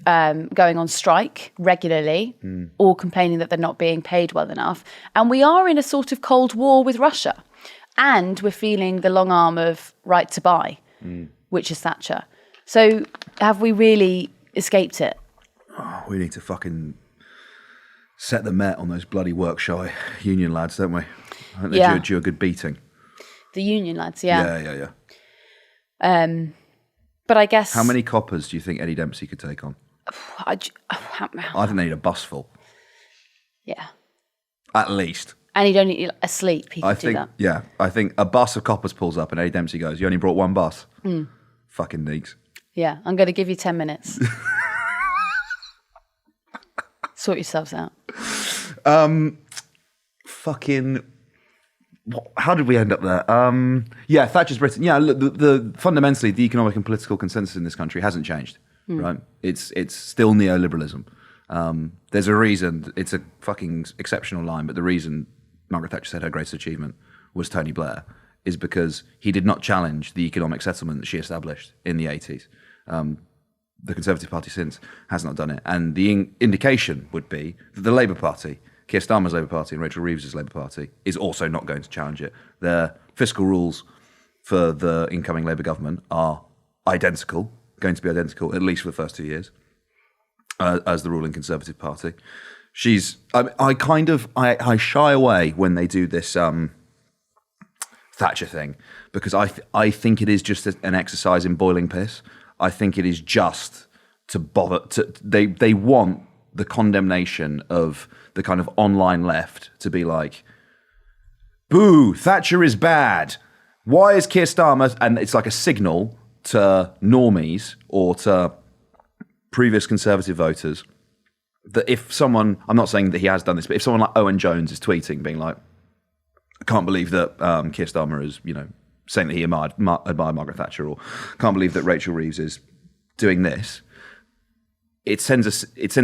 going on strike regularly, all complaining that they're not being paid well enough. And we are in a sort of Cold War with Russia. And we're feeling the long arm of right to buy, which is Thatcher. So have we really escaped it? Oh, we need to fucking set the Met on those bloody work-shy union lads, don't we? I think they do a good beating. The union lads, yeah. Yeah. But I guess... How many coppers do you think Eddie Dempsey could take on? I think they need a bus full. Yeah. At least. And he'd only asleep, he could do that. Yeah, I think a bus of coppers pulls up and Eddie Dempsey goes, you only brought one bus? Fucking neeks. Yeah, I'm going to give you 10 minutes. Sort yourselves out. How did we end up there? Thatcher's Britain. Yeah, look, fundamentally, the economic and political consensus in this country hasn't changed, right? It's still neoliberalism. There's a reason, it's a fucking exceptional line, but the reason Margaret Thatcher said her greatest achievement was Tony Blair is because he did not challenge the economic settlement that she established in the 80s. The Conservative Party since has not done it. And the indication would be that the Labour Party, Keir Starmer's Labour Party and Rachel Reeves' Labour Party, is also not going to challenge it. Their fiscal rules for the incoming Labour government are identical, going to be identical, at least for the first 2 years, as the ruling Conservative Party. I shy away when they do this Thatcher thing, because I think it is just an exercise in boiling piss. I think it is just to bother. They want the condemnation of the kind of online left to be like, boo, Thatcher is bad. Why is Keir Starmer? And it's like a signal to normies or to previous Conservative voters that if someone, I'm not saying that he has done this, but if someone like Owen Jones is tweeting being like, I can't believe that Keir Starmer is, saying that he admired Margaret Thatcher, or can't believe that Rachel Reeves is doing this. It sends a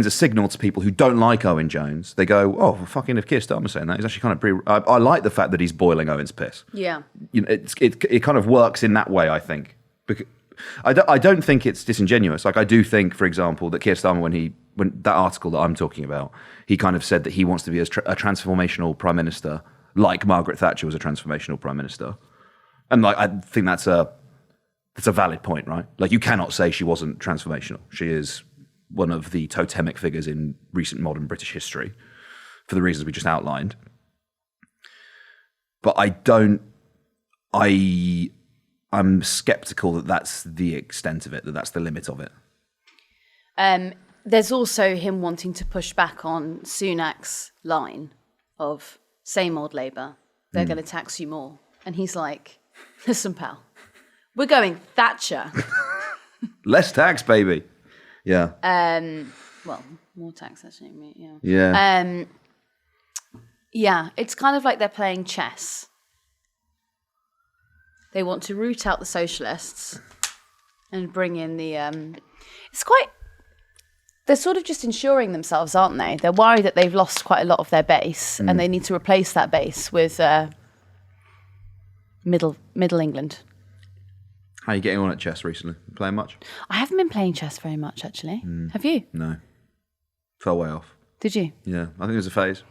signal to people who don't like Owen Jones. They go, oh, well, fucking if Keir Starmer's saying that, he's actually kind of pretty... I like the fact that he's boiling Owen's piss. Yeah. It kind of works in that way, I think. Because I don't think it's disingenuous. Like, I do think, for example, that Keir Starmer, when that article that I'm talking about, he kind of said that he wants to be a transformational prime minister, like Margaret Thatcher was a transformational prime minister. And like, I think that's a valid point, right? Like, you cannot say she wasn't transformational. She is one of the totemic figures in recent modern British history for the reasons we just outlined. But I'm skeptical that that's the extent of it, that that's the limit of it. There's also him wanting to push back on Sunak's line of same old Labour, they're going to tax you more. And he's like, listen, pal, we're going Thatcher. Less tax, baby. Yeah. Well, more tax, actually. Yeah. Yeah. Yeah, it's kind of like they're playing chess. They want to root out the socialists and bring in the... They're sort of just insuring themselves, aren't they? They're worried that they've lost quite a lot of their base and they need to replace that base with middle England. How are you getting on at chess recently? Playing much? I haven't been playing chess very much, actually. Have you? No. Fell way off. Did you? Yeah, I think it was a phase.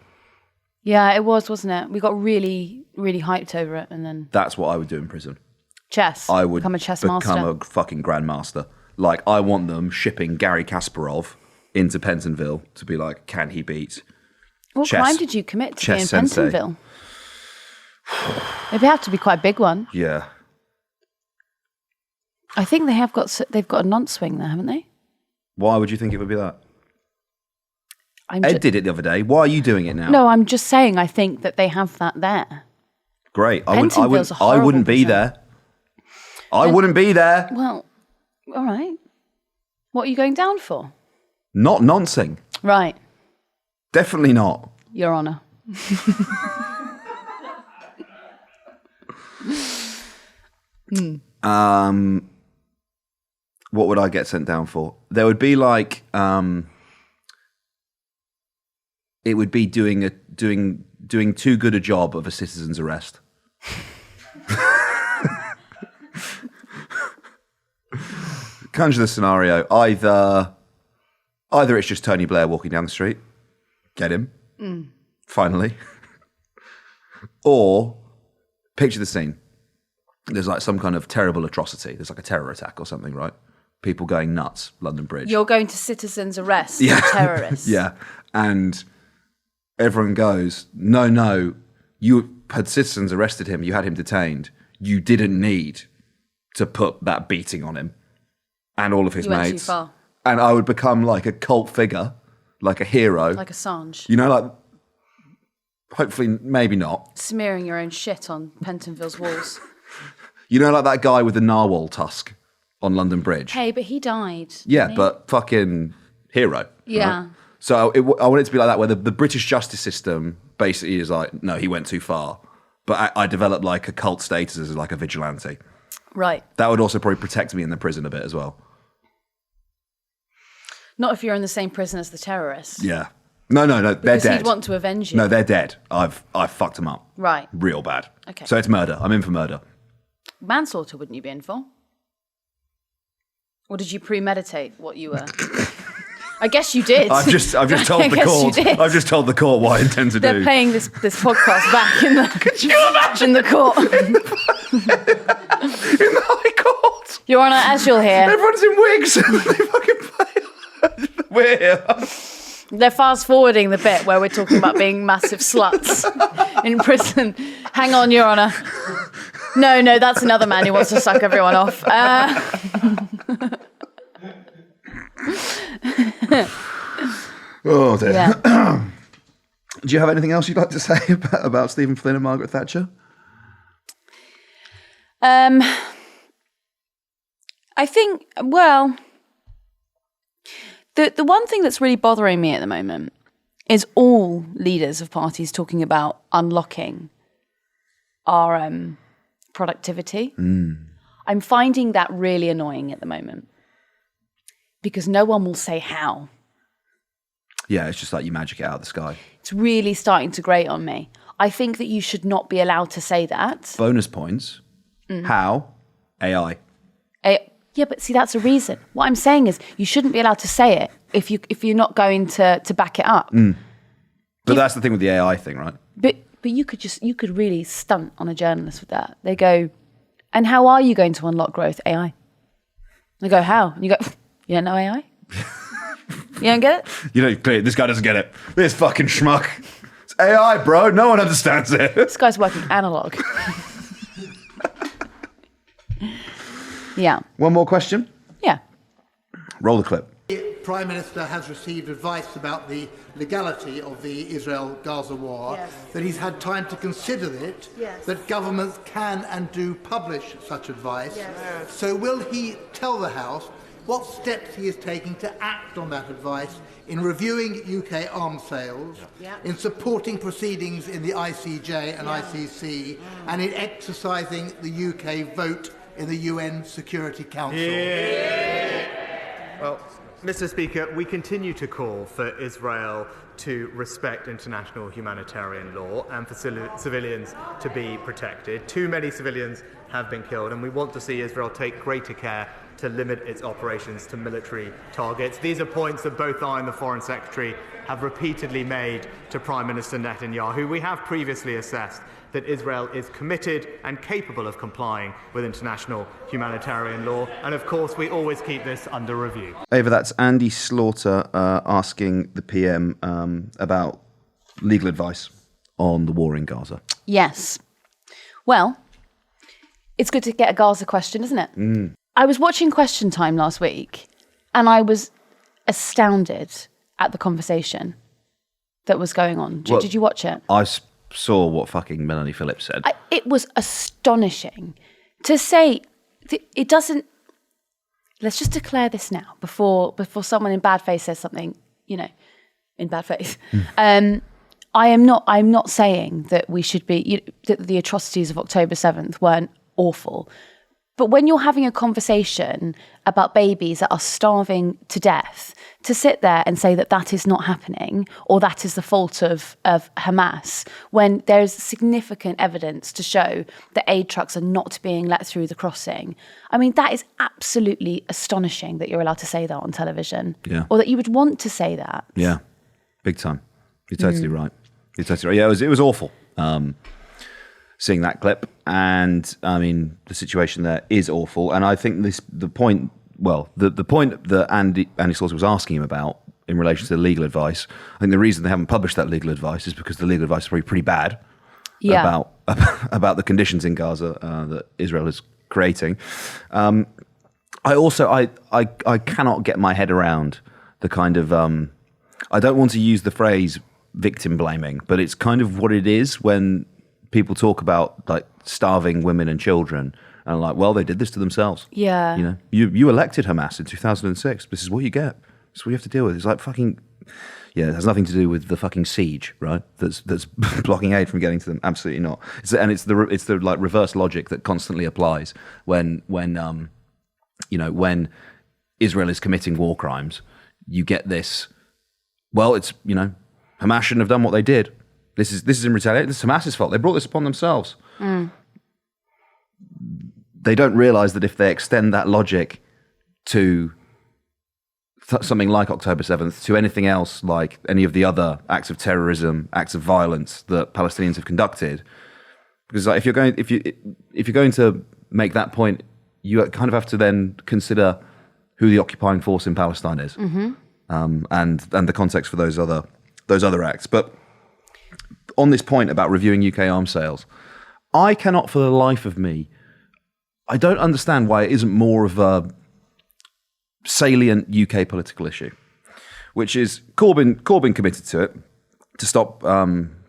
Yeah, it was, wasn't it? We got really, really hyped over it, and then That's what I would do in prison. chess. I would become a chess become master. a fucking grandmaster. Like, I want them shipping Gary Kasparov into Pentonville to be like, can he beat What chess- crime did you commit to be in chess sensei? Pentonville? It'd have to be quite a big one. Yeah. I think they've got a nonce swing there, haven't they? Why would you think it would be that? I'm Ed did it the other day. Why are you doing it now? No, I'm just saying. I think that they have that there. Great. Pentonville's a I horrible wouldn't be prison. there. I wouldn't be there. Well, all right. What are you going down for? Not noncing. Right, Definitely not. Your Honour. What would I get sent down for? There would be like, it would be doing too good a job of a citizen's arrest. Conjure the scenario. Either it's just Tony Blair walking down the street, get him, finally, or picture the scene. There's like some kind of terrible atrocity. There's like a terror attack or something, right? People going nuts, London Bridge. You're going to citizen's arrest Yeah. of terrorists. Yeah. And everyone goes, no, you had citizens arrested him, you had him detained. You didn't need to put that beating on him and all of his You went too mates. far. And I would become like a cult figure, like a hero. Like Assange. You know, like, hopefully, maybe not. Smearing your own shit on Pentonville's walls. You know, like that guy with the narwhal tusk on London Bridge? Hey, but he died. Yeah, didn't he? but fucking hero. Yeah. Right? So I want it to be like that, where the British justice system basically is like, no, he went too far. But I developed like a cult status as like a vigilante. Right. That would also probably protect me in the prison a bit as well. Not if you're in the same prison as the terrorists. Yeah. No, they're Because dead. he'd want to avenge you. No, they're dead. I've fucked them up. Right. Real bad. Okay. So it's murder. I'm in for murder. Manslaughter wouldn't you be in for? Or did you premeditate what you were? I guess you did. I've just told I the guess court. you did. I've just told the court what I intend to They're do. playing this podcast back in the. Could you imagine in the court? in the High Court. Your Honour, as you'll hear, Everyone's in wigs. They fucking play. We're here. they're fast forwarding the bit where we're talking about being massive sluts in prison. Hang on, Your Honour. No, that's another man who wants to suck everyone off. Oh dear. Yeah. Do you have anything else you'd like to say about Stephen Flynn and Margaret Thatcher? I think, well, the one thing that's really bothering me at the moment is all leaders of parties talking about unlocking our productivity. I'm finding that really annoying at the moment because no one will say how. Yeah, it's just like you magic it out of the sky. It's really starting to grate on me. I think that you should not be allowed to say that. Bonus points. How? AI. Yeah, but see, that's a reason. What I'm saying is you shouldn't be allowed to say it if you're not going to back it up. But that's the thing with the AI thing, right? But you could really stunt on a journalist with that. They go, and how are you going to unlock growth? AI. They go, how? And you go, you don't know AI? You don't get it? You know, clearly, this guy doesn't get it. This fucking schmuck. It's AI, bro. No one understands it. This guy's working analog. Yeah. One more question. Yeah. Roll the clip. The Prime Minister has received advice about the legality of the Israel-Gaza war, that he's had time to consider it, that governments can and do publish such advice. So will he tell the House what steps he is taking to act on that advice in reviewing UK arms sales, in supporting proceedings in the ICJ and ICC, and in exercising the UK vote in the UN Security Council? Well, Mr. Speaker, we continue to call for Israel to respect international humanitarian law and for civilians to be protected. Too many civilians have been killed, and we want to see Israel take greater care to limit its operations to military targets. These are points that both I and the Foreign Secretary have repeatedly made to Prime Minister Netanyahu. We have previously assessed that Israel is committed and capable of complying with international humanitarian law. And of course, we always keep this under review. Ava, that's Andy Slaughter asking the PM about legal advice on the war in Gaza. Yes. Well, it's good to get a Gaza question, isn't it? I was watching Question Time last week and I was astounded at the conversation that was going on. Did you watch it? I saw what fucking Melanie Phillips said. It was astonishing to say it doesn't. Let's just declare this now before someone in bad faith says something, in bad faith. I'm not saying that we should be that the atrocities of October 7th weren't awful. But when you're having a conversation about babies that are starving to death, to sit there and say that that is not happening or that is the fault of Hamas, when there is significant evidence to show that aid trucks are not being let through the crossing, I mean, that is absolutely astonishing that you're allowed to say that on television. Yeah. Or that you would want to say that. Yeah, big time. You're totally right. You're totally right. Yeah, it was awful. Seeing that clip, and I mean the situation there is awful, and I think the point that Andy Slaughter was asking him about in relation to the legal advice, I think the reason they haven't published that legal advice is because the legal advice is probably pretty bad about the conditions in Gaza that Israel is creating. I cannot get my head around the kind of I don't want to use the phrase victim blaming, but it's kind of what it is when people talk about like starving women and children and like, well, they did this to themselves. Yeah. You elected Hamas in 2006. This is what you get. This is what you have to deal with. It's like fucking, it has nothing to do with the fucking siege, right? That's blocking aid from getting to them. Absolutely not. It's the like reverse logic that constantly applies when Israel is committing war crimes. You get this. Well, it's Hamas shouldn't have done what they did. This is in retaliation. This is Hamas's fault. They brought this upon themselves. They don't realise that if they extend that logic to something like October 7th, to anything else like any of the other acts of terrorism, acts of violence that Palestinians have conducted, because like, if you're going to make that point, you kind of have to then consider who the occupying force in Palestine is, and the context for those other acts, but. On this point about reviewing UK arms sales, I cannot for the life of me, I don't understand why it isn't more of a salient UK political issue, which is Corbyn committed to it, to stop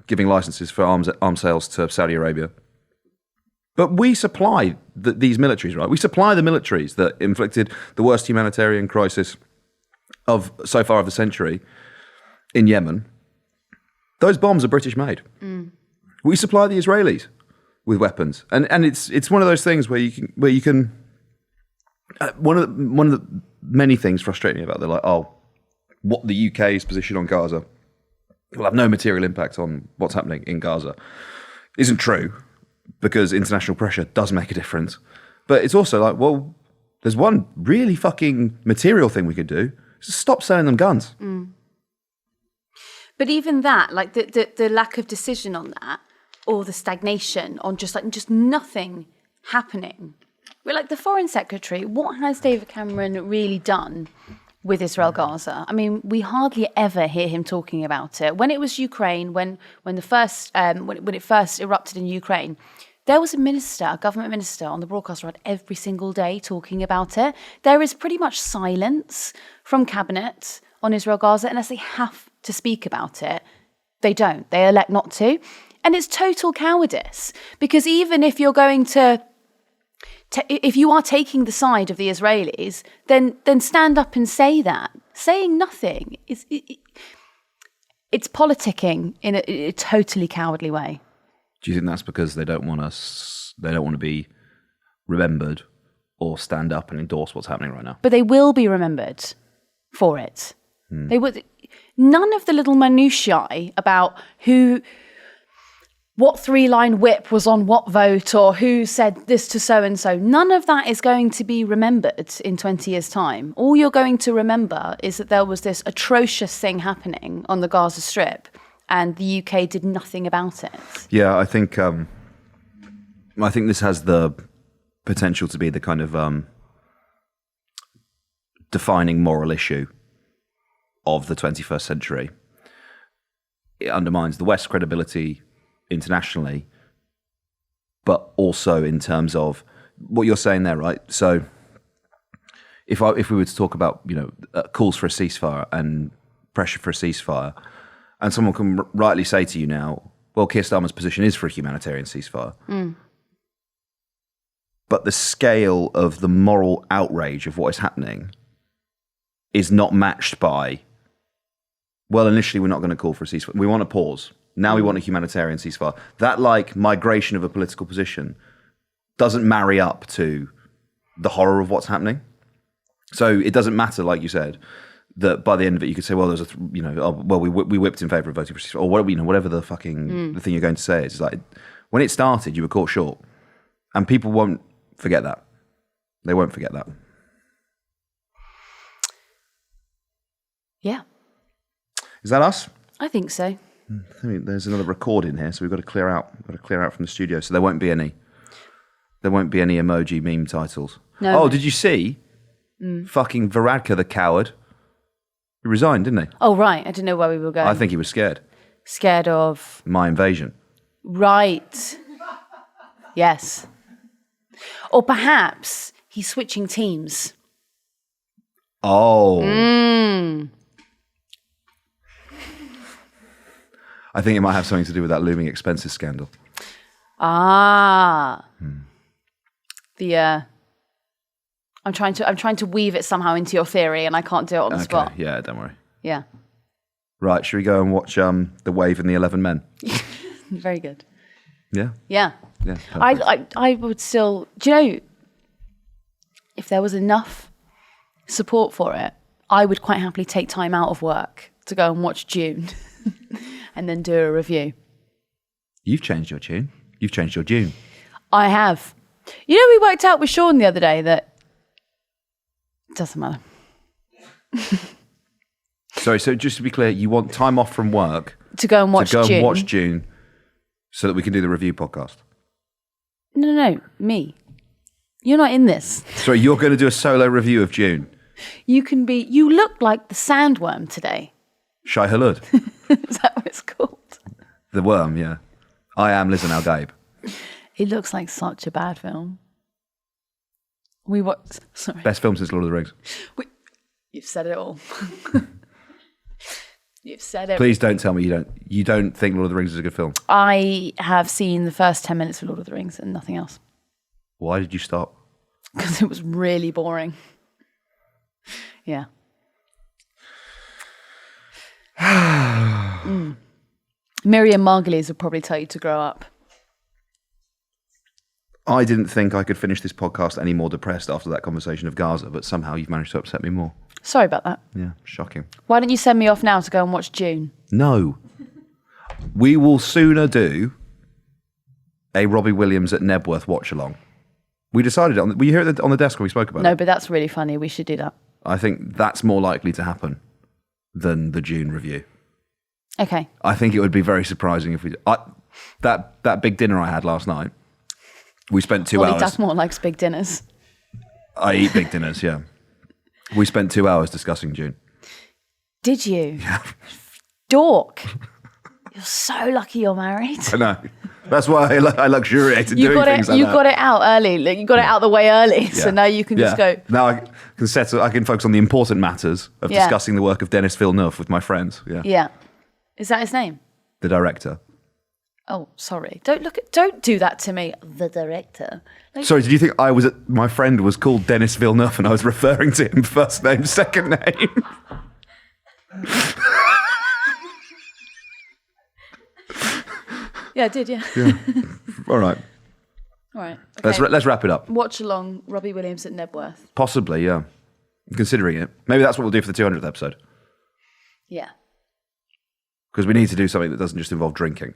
giving licenses for arms sales to Saudi Arabia. But we supply these militaries, right? We supply the militaries that inflicted the worst humanitarian crisis so far of the century in Yemen. Those bombs are British made. We supply the Israelis with weapons, and it's one of those things where you can one of the many things frustrating about they're like, what the UK's position on Gaza will have no material impact on what's happening in Gaza isn't true, because international pressure does make a difference. But it's also like, well, there's one really fucking material thing we could do: is stop selling them guns. But even that, like the lack of decision on that, or the stagnation on just nothing happening. We're like the Foreign Secretary. What has David Cameron really done with Israel Gaza? I mean, we hardly ever hear him talking about it. When it was Ukraine, when it first erupted in Ukraine, there was a government minister on the broadcast right every single day talking about it. There is pretty much silence from cabinet on Israel Gaza unless they have to speak about it. They don't. They elect not to. And it's total cowardice, because even if you're going to if you are taking the side of the Israelis, then stand up and say that. Saying nothing is it's politicking in a totally cowardly way. Do you think that's because they don't want to be remembered or stand up and endorse what's happening right now? But they will be remembered for it. They would. None of the little minutiae about what 3-line whip was on what vote or who said this to so-and-so. None of that is going to be remembered in 20 years' time. All you're going to remember is that there was this atrocious thing happening on the Gaza Strip and the UK did nothing about it. Yeah, I think this has the potential to be the kind of defining moral issue of the 21st century. It undermines the West's credibility internationally, but also in terms of what you're saying there, right? So if we were to talk about, calls for a ceasefire and pressure for a ceasefire, and someone can rightly say to you now, well, Keir Starmer's position is for a humanitarian ceasefire. But the scale of the moral outrage of what is happening is not matched by, well, initially we're not going to call for a ceasefire. We want a pause. Now we want a humanitarian ceasefire. That migration of a political position doesn't marry up to the horror of what's happening. So it doesn't matter, like you said, that by the end of it you could say, well, there's we whipped in favour of voting for ceasefire, or whatever the fucking the thing you're going to say is. It's like when it started, you were caught short, and people won't forget that. They won't forget that. Yeah. Is that us? I think so. There's another record in here, so we've got to clear out. We've got to clear out from the studio, so there won't be any emoji meme titles. No. Oh, did you see? Fucking Varadkar, the coward. He resigned, didn't he? Oh, right. I didn't know where we were going. I think he was scared. Scared of? My invasion. Right. Yes. Or perhaps he's switching teams. Oh. I think it might have something to do with that looming expenses scandal. I'm trying to weave it somehow into your theory, and I can't do it on the spot. Yeah, don't worry. Yeah. Right, should we go and watch The Wave and the 11 Men? Very good. Yeah? Yeah. Yeah. I would still, do you know, if there was enough support for it, I would quite happily take time out of work to go and watch Dune and then do a review. You've changed your tune. You've changed your Dune. I have. You know, we worked out with Sean the other day that it doesn't matter. Sorry, so just to be clear, you want time off from work to go and watch Dune. And watch Dune so that we can do the review podcast. No, me. You're not in this. Sorry, you're going to do a solo review of Dune. You look like the sandworm today. Shai Hulud. Is that what it's called? The worm, yeah. I am Liz and Al Gabe. It looks like such a bad film. Sorry. Best film since Lord of the Rings. You've said it all. You've said it. Please don't tell me you don't think Lord of the Rings is a good film. I have seen the first 10 minutes of Lord of the Rings and nothing else. Why did you stop? Because it was really boring. Yeah. Miriam Margolyes would probably tell you to grow up. I didn't think I could finish this podcast any more depressed after that conversation of Gaza, but somehow you've managed to upset me more. Sorry about that. Yeah, shocking. Why don't you send me off now to go and watch Dune? No. We will sooner do a Robbie Williams at Nebworth watch-along. We decided on. Were you here on the desk when we spoke about it? No, but that's really funny. We should do that. I think that's more likely to happen than the Dune review. Okay. I think it would be very surprising if we... That big dinner I had last night, we spent 2 hours... Ollie Duckmore likes big dinners. I eat big dinners, yeah. We spent 2 hours discussing Dune. Did you? Yeah. Dork. You're so lucky you're married. I know. That's why I luxuriated doing things like that. You got it out early. Like, you got it out the way early. So now you can just go... Now I can focus on the important matters of discussing the work of Denis Villeneuve with my friends. Yeah. Yeah. Is that his name? The director. Oh, sorry. Don't do that to me. The director. Sorry, did you think my friend was called Denis Villeneuve and I was referring to him first name, second name? Yeah, I did, yeah. All right. All right. Okay. Let's wrap it up. Watch along Robbie Williams at Nebworth. Possibly, yeah. I'm considering it. Maybe that's what we'll do for the 200th episode. Yeah. Because we need to do something that doesn't just involve drinking.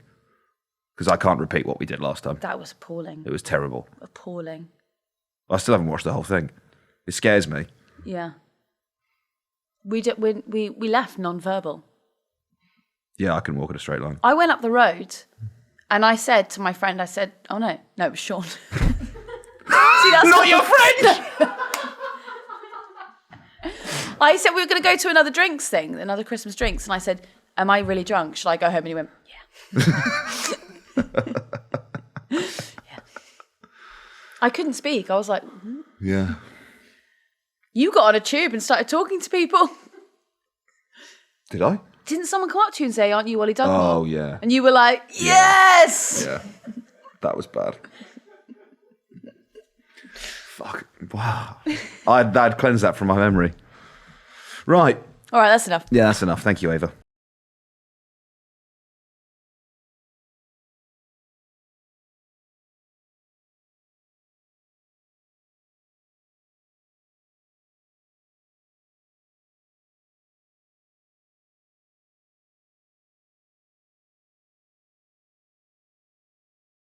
Because I can't repeat what we did last time. That was appalling. It was terrible. Appalling. I still haven't watched the whole thing. It scares me. Yeah. We left non-verbal. Yeah, I can walk in a straight line. I went up the road and I said to my friend, oh no, it was Sean. See, that's Not your friend! I said we were going to go to another drinks thing, another Christmas drinks. And I said, am I really drunk? Should I go home? And he went, yeah. Yeah. I couldn't speak. I was like, Yeah. You got on a tube and started talking to people. Did I? Didn't someone come up to you and say, aren't you Ollie Dunmore? Oh, yeah. And you were like, yes! Yeah. That was bad. Fuck. Wow. I'd cleanse that from my memory. Right. All right, that's enough. Yeah, that's enough. Thank you, Ava.